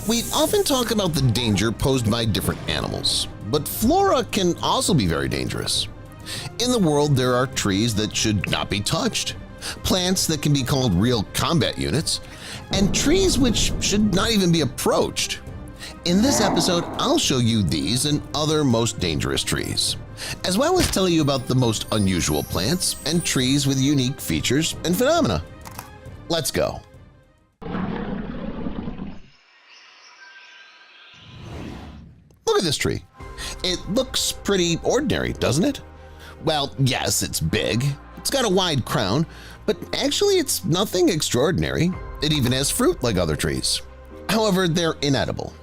We often talk about the danger posed by different animals, but flora can also be very dangerous. In the world, there are trees that should not be touched, plants that can be called real combat units, and trees which should not even be approached. In this episode, I'll show you these and other most dangerous trees, as well as tell you about the most unusual plants and trees with unique features and phenomena. Let's go. Look at this tree. It looks pretty ordinary, doesn't it? Well, yes, it's big, it's got a wide crown, but actually it's nothing extraordinary. It even has fruit like other trees. However, they're inedible.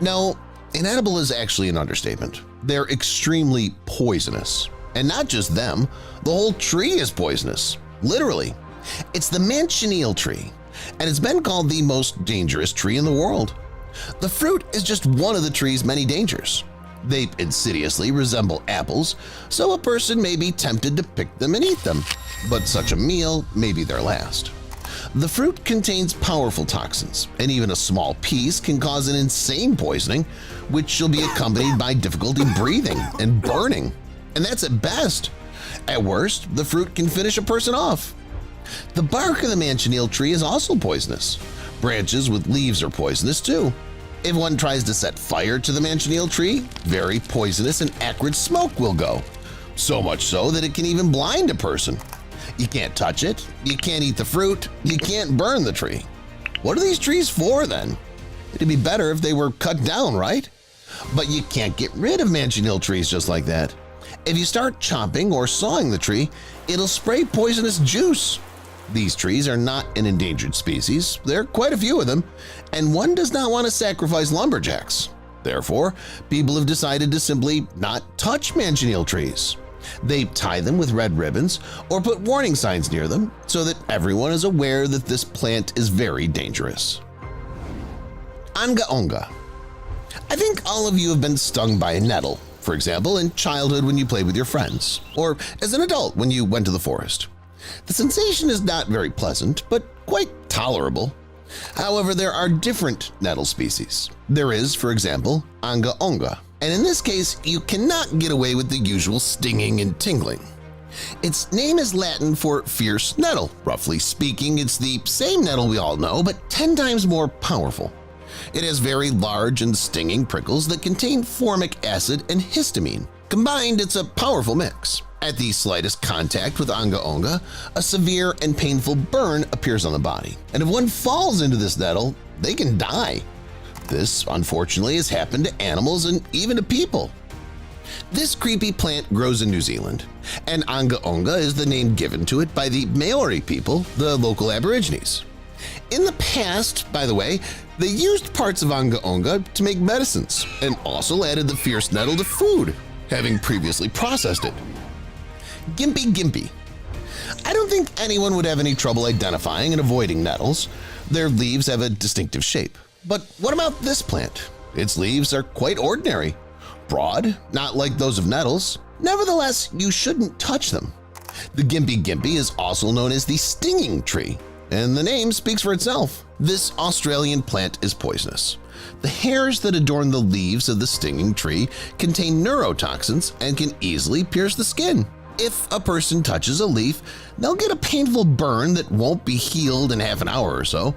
No, inedible is actually an understatement. They're extremely poisonous. And not just them, the whole tree is poisonous, literally. It's the manchineel tree, and it's been called the most dangerous tree in the world. The fruit is just one of the tree's many dangers. They insidiously resemble apples, so a person may be tempted to pick them and eat them, but such a meal may be their last. The fruit contains powerful toxins, and even a small piece can cause an insane poisoning, which shall be accompanied by difficulty breathing and burning. And that's at best. At worst, the fruit can finish a person off. The bark of the manchineel tree is also poisonous. Branches with leaves are poisonous too. If one tries to set fire to the manchineel tree, very poisonous and acrid smoke will go. So much so that it can even blind a person. You can't touch it, you can't eat the fruit, you can't burn the tree. What are these trees for then? It'd be better if they were cut down, right? But you can't get rid of manchineel trees just like that. If you start chopping or sawing the tree, it'll spray poisonous juice. These trees are not an endangered species, there are quite a few of them, and one does not want to sacrifice lumberjacks. Therefore, people have decided to simply not touch manchineel trees. They tie them with red ribbons or put warning signs near them so that everyone is aware that this plant is very dangerous. Anga onga. I think all of you have been stung by a nettle, for example, in childhood when you played with your friends, or as an adult when you went to the forest. The sensation is not very pleasant, but quite tolerable. However, there are different nettle species. There is, for example, anga onga, and in this case, you cannot get away with the usual stinging and tingling. Its name is Latin for fierce nettle. Roughly speaking, it's the same nettle we all know, but 10 times more powerful. It has very large and stinging prickles that contain formic acid and histamine. Combined, it's a powerful mix. At the slightest contact with anga onga, a severe and painful burn appears on the body, and if one falls into this nettle, they can die. This, unfortunately, has happened to animals and even to people. This creepy plant grows in New Zealand, and anga onga is the name given to it by the Maori people, the local Aborigines. In the past, by the way, they used parts of anga onga to make medicines and also added the fierce nettle to food, having previously processed it. Gimpy gimpy. I don't think anyone would have any trouble identifying and avoiding nettles. Their leaves have a distinctive shape. But what about this plant? Its leaves are quite ordinary. Broad, not like those of nettles. Nevertheless, you shouldn't touch them. The gimpy gimpy is also known as the stinging tree, and the name speaks for itself. This Australian plant is poisonous. The hairs that adorn the leaves of the stinging tree contain neurotoxins and can easily pierce the skin. If a person touches a leaf, they'll get a painful burn that won't be healed in half an hour or so.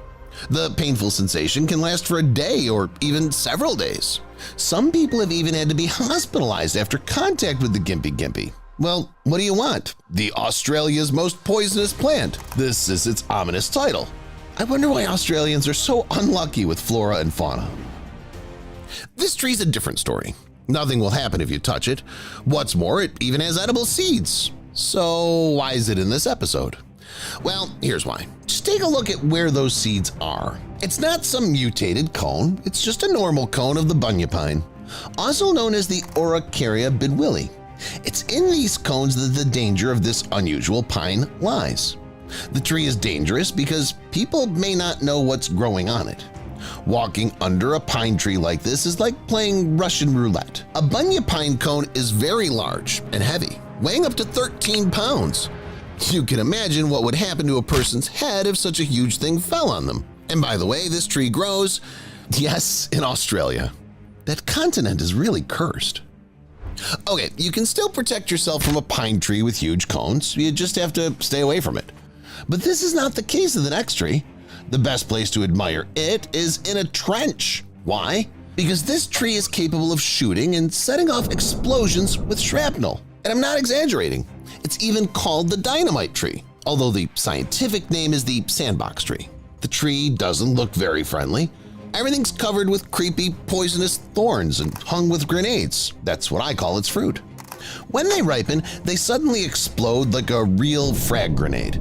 The painful sensation can last for a day or even several days. Some people have even had to be hospitalized after contact with the gimpy gimpy. Well, what do you want? The Australia's most poisonous plant. This is its ominous title. I wonder why Australians are so unlucky with flora and fauna. This tree's a different story. Nothing will happen if you touch it. What's more, it even has edible seeds. So why is it in this episode? Well, here's why. Just take a look at where those seeds are. It's not some mutated cone, it's just a normal cone of the bunya pine, also known as the Araucaria bidwilli. It's in these cones that the danger of this unusual pine lies. The tree is dangerous because people may not know what's growing on it. Walking under a pine tree like this is like playing Russian roulette. A bunya pine cone is very large and heavy, weighing up to 13 pounds. You can imagine what would happen to a person's head if such a huge thing fell on them. And by the way this tree grows, Yes, in Australia. That continent is really cursed. Okay, you can still protect yourself from a pine tree with huge cones. You just have to stay away from it. But this is not the case of the next tree. The best place to admire it is in a trench. Why? Because this tree is capable of shooting and setting off explosions with shrapnel. And I'm not exaggerating. It's even called the dynamite tree, although the scientific name is the sandbox tree. The tree doesn't look very friendly. Everything's covered with creepy, poisonous thorns and hung with grenades. That's what I call its fruit. When they ripen, they suddenly explode like a real frag grenade.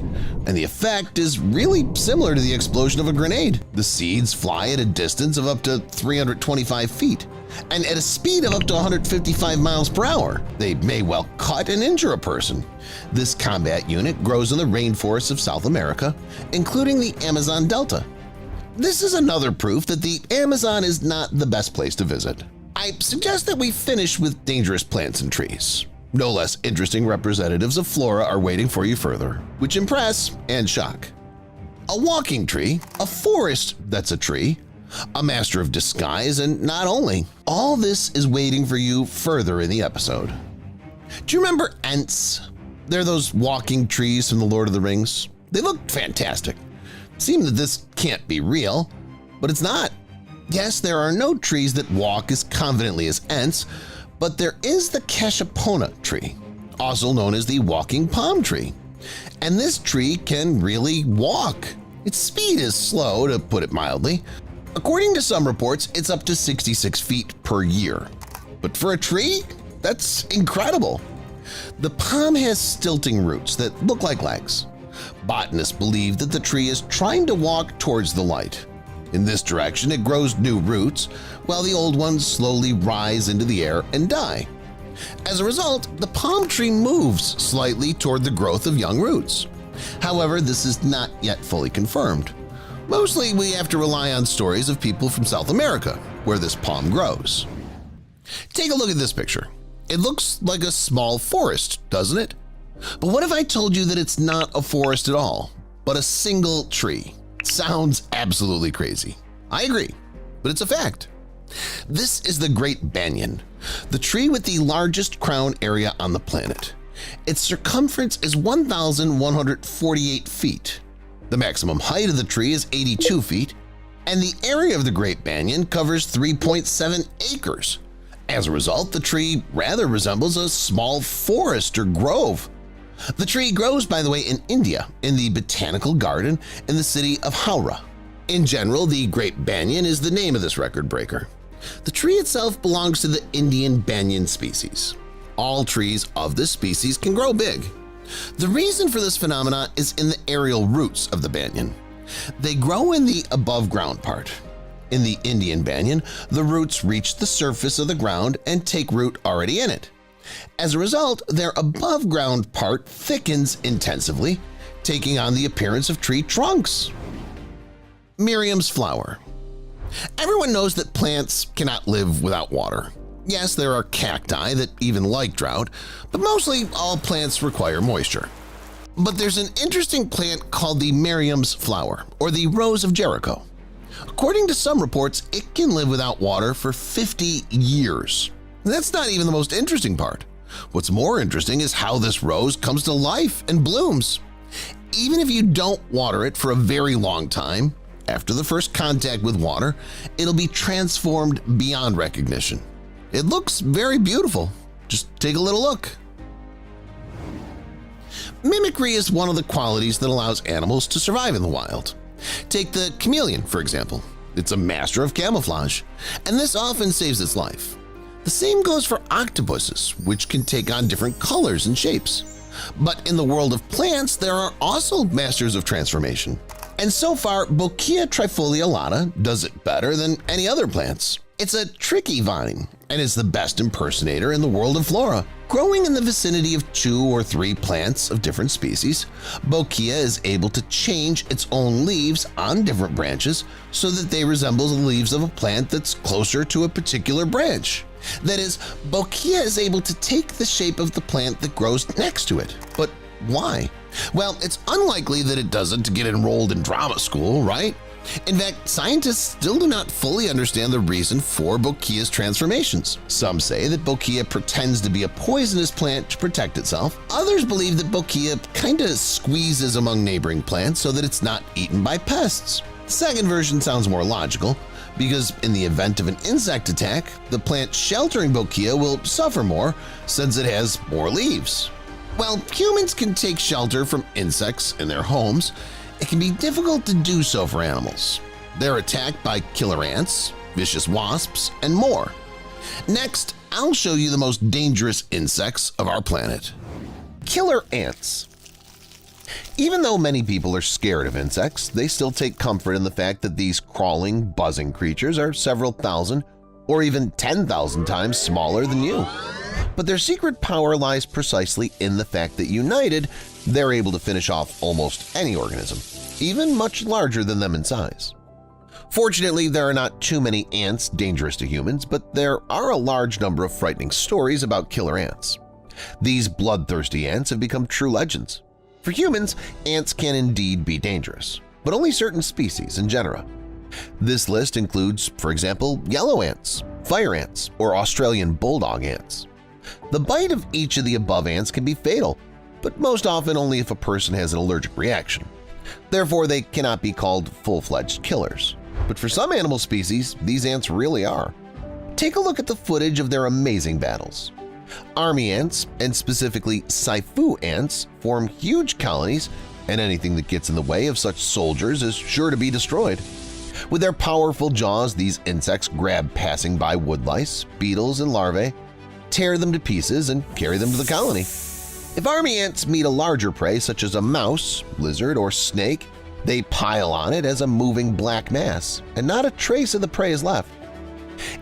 And the effect is really similar to the explosion of a grenade. The seeds fly at a distance of up to 325 feet, and at a speed of up to 155 miles per hour. They may well cut and injure a person. This combat unit grows in the rainforests of South America, including the Amazon Delta. This is another proof that the Amazon is not the best place to visit. I suggest that we finish with dangerous plants and trees. No less interesting representatives of flora are waiting for you further, which impress and shock. A walking tree, a forest that's a tree, a master of disguise, and not only. All this is waiting for you further in the episode. Do you remember Ents? They're those walking trees from The Lord of the Rings. They look fantastic. Seems that this can't be real, but it's not. Yes, there are no trees that walk as confidently as Ents, but there is the Cachapona tree, also known as the walking palm tree. And this tree can really walk. Its speed is slow, to put it mildly. According to some reports, it's up to 66 feet per year. But for a tree, that's incredible. The palm has stilting roots that look like legs. Botanists believe that the tree is trying to walk towards the light. In this direction, it grows new roots, while the old ones slowly rise into the air and die. As a result, the palm tree moves slightly toward the growth of young roots. However, this is not yet fully confirmed. Mostly, we have to rely on stories of people from South America, where this palm grows. Take a look at this picture. It looks like a small forest, doesn't it? But what if I told you that it's not a forest at all, but a single tree? Sounds absolutely crazy. I agree, but it's a fact. This is the Great Banyan, the tree with the largest crown area on the planet. Its circumference is 1,148 feet. The maximum height of the tree is 82 feet, and the area of the Great Banyan covers 3.7 acres. As a result, the tree rather resembles a small forest or grove. The tree grows, by the way, in India, in the Botanical Garden in the city of Howrah. In general, the Great Banyan is the name of this record breaker. The tree itself belongs to the Indian banyan species. All trees of this species can grow big. The reason for this phenomenon is in the aerial roots of the banyan. They grow in the above-ground part. In the Indian banyan, the roots reach the surface of the ground and take root already in it. As a result, their above-ground part thickens intensively, taking on the appearance of tree trunks. Miriam's flower. Everyone knows that plants cannot live without water. Yes, there are cacti that even like drought, but mostly all plants require moisture. But there's an interesting plant called the Miriam's flower, or the Rose of Jericho. According to some reports, it can live without water for 50 years. That's not even the most interesting part. What's more interesting is how this rose comes to life and blooms. Even if you don't water it for a very long time, after the first contact with water, it'll be transformed beyond recognition. It looks very beautiful. Just take a little look. Mimicry is one of the qualities that allows animals to survive in the wild. Take the chameleon, for example. It's a master of camouflage, and this often saves its life. The same goes for octopuses, which can take on different colors and shapes. But in the world of plants, there are also masters of transformation. And so far, Bocchia trifoliata does it better than any other plants. It's a tricky vine, and is the best impersonator in the world of flora. Growing in the vicinity of 2 or 3 plants of different species, Bocchia is able to change its own leaves on different branches so that they resemble the leaves of a plant that's closer to a particular branch. That is, Bocchia is able to take the shape of the plant that grows next to it. But why? Well, it's unlikely that it does it to get enrolled in drama school, right? In fact, scientists still do not fully understand the reason for Bokea's transformations. Some say that Bokea pretends to be a poisonous plant to protect itself. Others believe that Bokea kinda squeezes among neighboring plants so that it's not eaten by pests. The second version sounds more logical, because in the event of an insect attack, the plant sheltering Bokea will suffer more since it has more leaves. While humans can take shelter from insects in their homes, it can be difficult to do so for animals. They're attacked by killer ants, vicious wasps, and more. Next, I'll show you the most dangerous insects of our planet. Killer ants. Even though many people are scared of insects, they still take comfort in the fact that these crawling, buzzing creatures are several thousand or even 10,000 times smaller than you. But their secret power lies precisely in the fact that united, they're able to finish off almost any organism, even much larger than them in size. Fortunately, there are not too many ants dangerous to humans, but there are a large number of frightening stories about killer ants. These bloodthirsty ants have become true legends. For humans, ants can indeed be dangerous, but only certain species and genera. This list includes, for example, yellow ants, fire ants, or Australian bulldog ants. The bite of each of the above ants can be fatal, but most often only if a person has an allergic reaction. Therefore, they cannot be called full-fledged killers. But for some animal species, these ants really are. Take a look at the footage of their amazing battles. Army ants, and specifically Saifu ants, form huge colonies, and anything that gets in the way of such soldiers is sure to be destroyed. With their powerful jaws, these insects grab passing by woodlice, beetles, and larvae, tear them to pieces, and carry them to the colony. If army ants meet a larger prey such as a mouse, lizard, or snake, they pile on it as a moving black mass, and not a trace of the prey is left.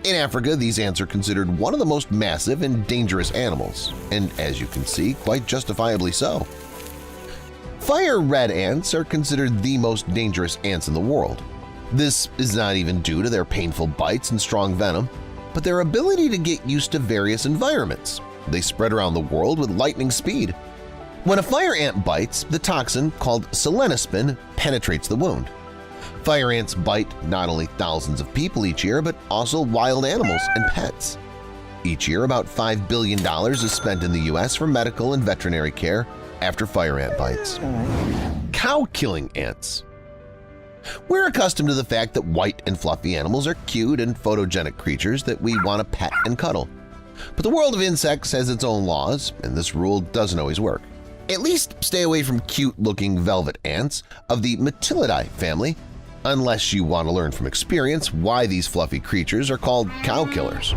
In Africa, these ants are considered one of the most massive and dangerous animals, and as you can see, quite justifiably so. Fire red ants are considered the most dangerous ants in the world. This is not even due to their painful bites and strong venom, but their ability to get used to various environments. They spread around the world with lightning speed. When a fire ant bites, the toxin called selenospin penetrates the wound. Fire ants bite not only thousands of people each year, but also wild animals and pets. Each year, about $5 billion is spent in the U.S. for medical and veterinary care after fire ant bites. Cow-killing ants. We're accustomed to the fact that white and fluffy animals are cute and photogenic creatures that we want to pet and cuddle. But the world of insects has its own laws, and this rule doesn't always work. At least stay away from cute-looking velvet ants of the Mytillidae family, unless you want to learn from experience why these fluffy creatures are called cow killers.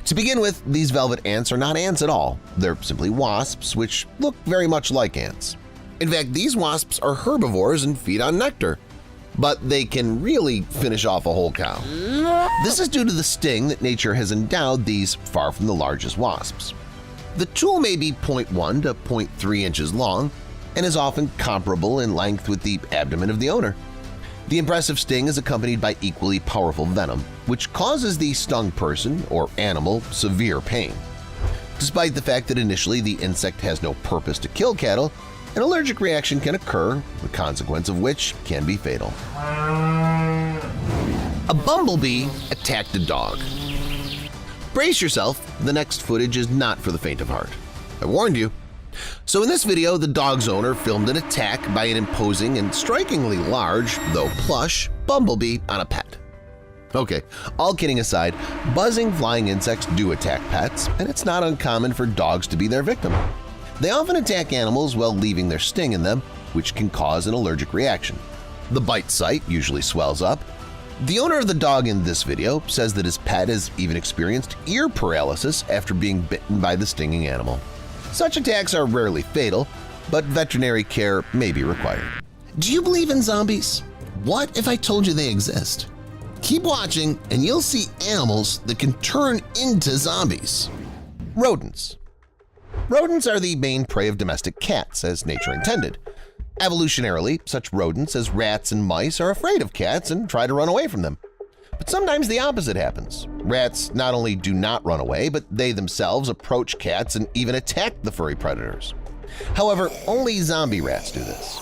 To begin with, these velvet ants are not ants at all. They're simply wasps, which look very much like ants. In fact, these wasps are herbivores and feed on nectar, but they can really finish off a whole cow. This is due to the sting that nature has endowed these far from the largest wasps. The tool may be 0.1 to 0.3 inches long and is often comparable in length with the abdomen of the owner. The impressive sting is accompanied by equally powerful venom, which causes the stung person or animal severe pain. Despite the fact that initially the insect has no purpose to kill cattle, an allergic reaction can occur, the consequence of which can be fatal. A bumblebee attacked a dog. Brace yourself, the next footage is not for the faint of heart. I warned you. So in this video, the dog's owner filmed an attack by an imposing and strikingly large, though plush, bumblebee on a pet. Okay, all kidding aside, buzzing flying insects do attack pets, and it's not uncommon for dogs to be their victim. They often attack animals while leaving their sting in them, which can cause an allergic reaction. The bite site usually swells up. The owner of the dog in this video says that his pet has even experienced ear paralysis after being bitten by the stinging animal. Such attacks are rarely fatal, but veterinary care may be required. Do you believe in zombies? What if I told you they exist? Keep watching and you'll see animals that can turn into zombies. Rodents. Rodents are the main prey of domestic cats, as nature intended. Evolutionarily, such rodents as rats and mice are afraid of cats and try to run away from them. But sometimes the opposite happens. Rats not only do not run away, but they themselves approach cats and even attack the furry predators. However, only zombie rats do this.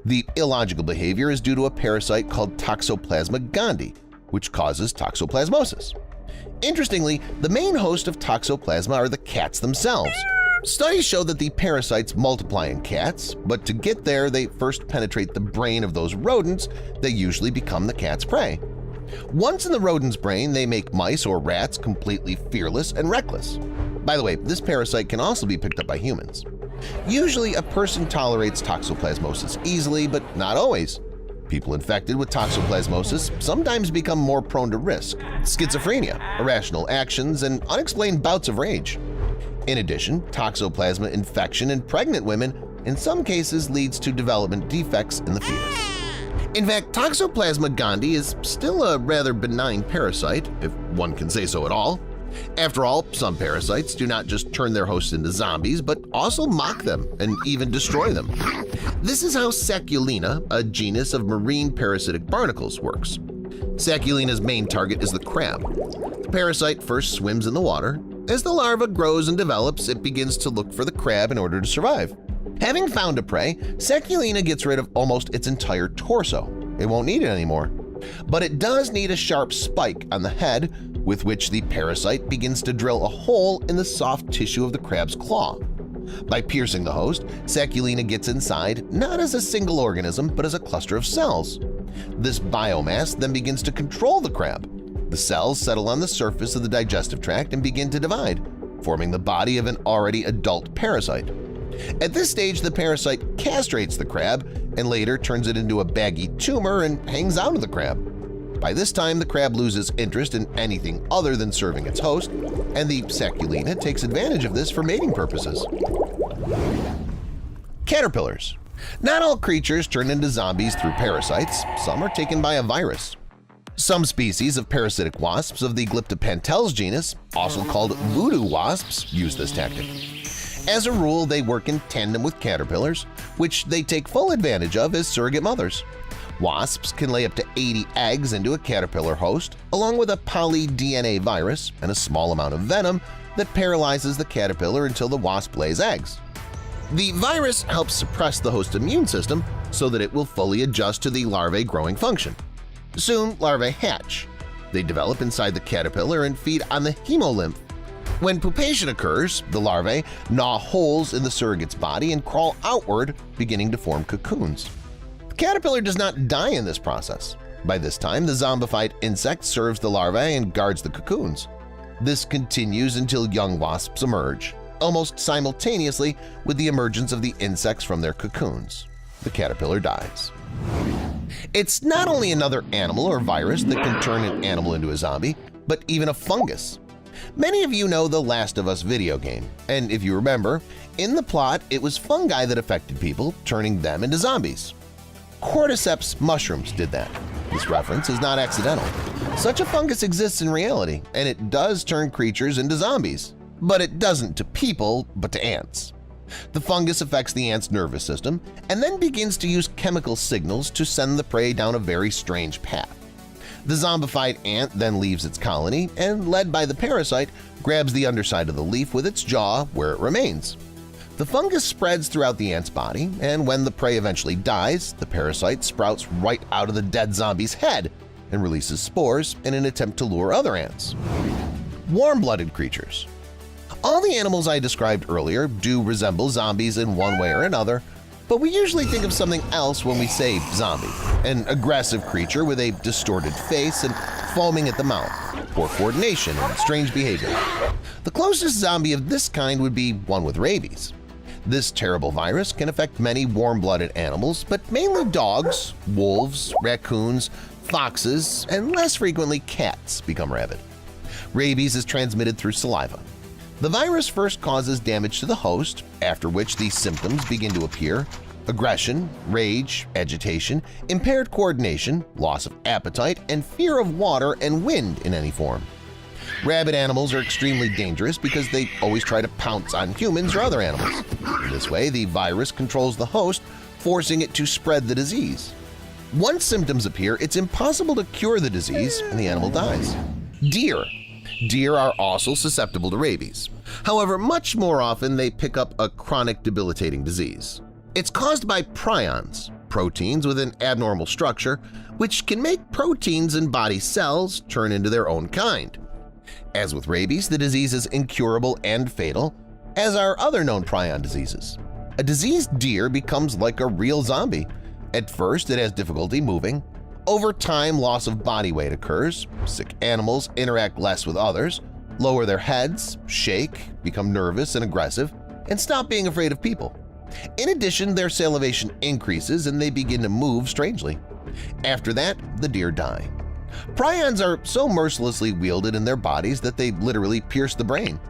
The illogical behavior is due to a parasite called Toxoplasma gondii, which causes toxoplasmosis. Interestingly, the main host of Toxoplasma are the cats themselves. Studies show that the parasites multiply in cats, but to get there they first penetrate the brain of those rodents that usually become the cat's prey. Once in the rodent's brain, they make mice or rats completely fearless and reckless. By the way, this parasite can also be picked up by humans. Usually, a person tolerates toxoplasmosis easily, but not always. People infected with toxoplasmosis sometimes become more prone to risk, schizophrenia, irrational actions, and unexplained bouts of rage. In addition, toxoplasma infection in pregnant women in some cases leads to development defects in the fetus. In fact, Toxoplasma gondii is still a rather benign parasite, if one can say so at all. After all, some parasites do not just turn their hosts into zombies, but also mock them and even destroy them. This is how Sacculina, a genus of marine parasitic barnacles, works. Sacculina's main target is the crab. The parasite first swims in the water. As the larva grows and develops, it begins to look for the crab in order to survive. Having found a prey, Sacculina gets rid of almost its entire torso. It won't need it anymore. But it does need a sharp spike on the head with which the parasite begins to drill a hole in the soft tissue of the crab's claw. By piercing the host, Sacculina gets inside not as a single organism but as a cluster of cells. This biomass then begins to control the crab. The cells settle on the surface of the digestive tract and begin to divide, forming the body of an already adult parasite. At this stage, the parasite castrates the crab and later turns it into a baggy tumor and hangs out of the crab. By this time, the crab loses interest in anything other than serving its host, and the Sacculina takes advantage of this for mating purposes. Caterpillars. Not all creatures turn into zombies through parasites. Some are taken by a virus. Some species of parasitic wasps of the Glyptopantels genus, also called voodoo wasps, use this tactic. As a rule, they work in tandem with caterpillars, which they take full advantage of as surrogate mothers. Wasps can lay up to 80 eggs into a caterpillar host, along with a poly-DNA virus and a small amount of venom that paralyzes the caterpillar until the wasp lays eggs. The virus helps suppress the host's immune system so that it will fully adjust to the larvae growing function. Soon, larvae hatch. They develop inside the caterpillar and feed on the hemolymph. When pupation occurs, the larvae gnaw holes in the surrogate's body and crawl outward, beginning to form cocoons. The caterpillar does not die in this process. By this time, the zombified insect serves the larvae and guards the cocoons. This continues until young wasps emerge, almost simultaneously with the emergence of the insects from their cocoons. The caterpillar dies. It's not only another animal or virus that can turn an animal into a zombie, but even a fungus. Many of you know the Last of Us video game, and if you remember, in the plot it was fungi that affected people, turning them into zombies. Cordyceps mushrooms did that. This reference is not accidental. Such a fungus exists in reality, and it does turn creatures into zombies. But it doesn't to people, but to ants. The fungus affects the ant's nervous system and then begins to use chemical signals to send the prey down a very strange path. The zombified ant then leaves its colony and, led by the parasite, grabs the underside of the leaf with its jaw where it remains. The fungus spreads throughout the ant's body, and when the prey eventually dies, the parasite sprouts right out of the dead zombie's head and releases spores in an attempt to lure other ants. Warm-blooded creatures. All the animals I described earlier do resemble zombies in one way or another, but we usually think of something else when we say zombie, an aggressive creature with a distorted face and foaming at the mouth, poor coordination, and strange behavior. The closest zombie of this kind would be one with rabies. This terrible virus can affect many warm-blooded animals, but mainly dogs, wolves, raccoons, foxes, and less frequently cats become rabid. Rabies is transmitted through saliva. The virus first causes damage to the host, after which the symptoms begin to appear: aggression, rage, agitation, impaired coordination, loss of appetite, and fear of water and wind in any form. Rabid animals are extremely dangerous because they always try to pounce on humans or other animals. In this way, the virus controls the host, forcing it to spread the disease. Once symptoms appear, it's impossible to cure the disease and the animal dies. Deer. Deer are also susceptible to rabies. However, much more often they pick up a chronic debilitating disease. It's caused by prions. proteins with an abnormal structure, which can make proteins in body cells turn into their own kind. As with rabies, the disease is incurable and fatal, as are other known prion diseases. A diseased deer becomes like a real zombie. At first, it has difficulty moving. Over time, loss of body weight occurs. Sick animals interact less with others, lower their heads, shake, become nervous and aggressive, and stop being afraid of people. In addition, their salivation increases and they begin to move strangely. After that, the deer die. Prions are so mercilessly wielded in their bodies that they literally pierce the brain.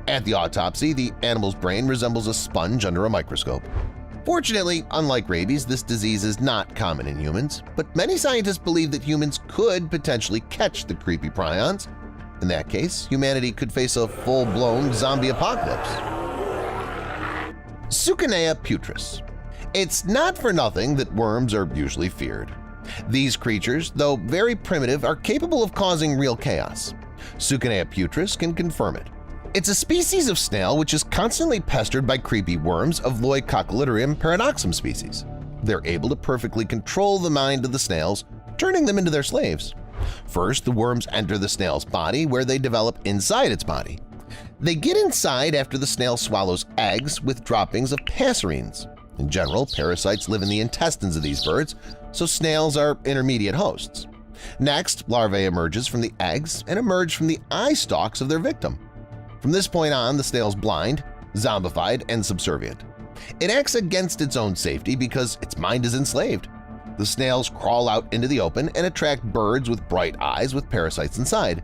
At the autopsy, the animal's brain resembles a sponge under a microscope. Fortunately, unlike rabies, this disease is not common in humans, but many scientists believe that humans could potentially catch the creepy prions. In that case, humanity could face a full-blown zombie apocalypse. Suchinea putris. It's not for nothing that worms are usually feared. These creatures, though very primitive, are capable of causing real chaos. Suchinea putris can confirm it. It's a species of snail which is constantly pestered by creepy worms of Loicocolidarium paradoxum species. They're able to perfectly control the mind of the snails, turning them into their slaves. First, the worms enter the snail's body, where they develop inside its body. They get inside after the snail swallows eggs with droppings of passerines. In general, parasites live in the intestines of these birds, so snails are intermediate hosts. Next, larvae emerges from the eggs and emerge from the eye stalks of their victim. From this point on, the snail's blind, zombified, and subservient. It acts against its own safety because its mind is enslaved. The snails crawl out into the open and attract birds with bright eyes with parasites inside.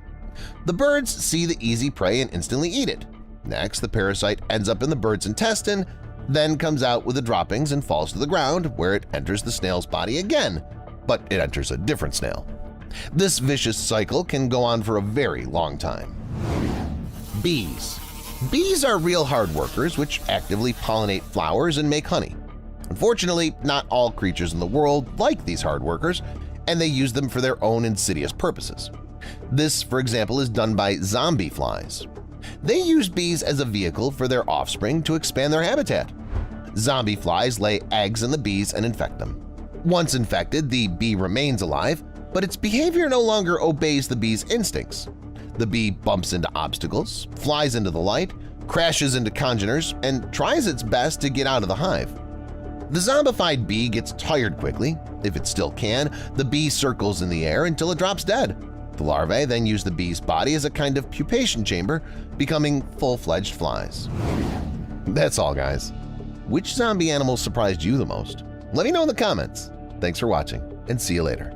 The birds see the easy prey and instantly eat it. Next, the parasite ends up in the bird's intestine, then comes out with the droppings and falls to the ground, where it enters the snail's body again, but it enters a different snail. This vicious cycle can go on for a very long time. Bees. Bees are real hard workers which actively pollinate flowers and make honey. Unfortunately, not all creatures in the world like these hard workers, and they use them for their own insidious purposes. This, for example, is done by zombie flies. They use bees as a vehicle for their offspring to expand their habitat. Zombie flies lay eggs in the bees and infect them. Once infected, the bee remains alive, but its behavior no longer obeys the bee's instincts. The bee bumps into obstacles, flies into the light, crashes into congeners, and tries its best to get out of the hive. The zombified bee gets tired quickly. If it still can, the bee circles in the air until it drops dead. The larvae then use the bee's body as a kind of pupation chamber, becoming full-fledged flies. That's all, guys. Which zombie animal surprised you the most? Let me know in the comments. Thanks for watching, and see you later.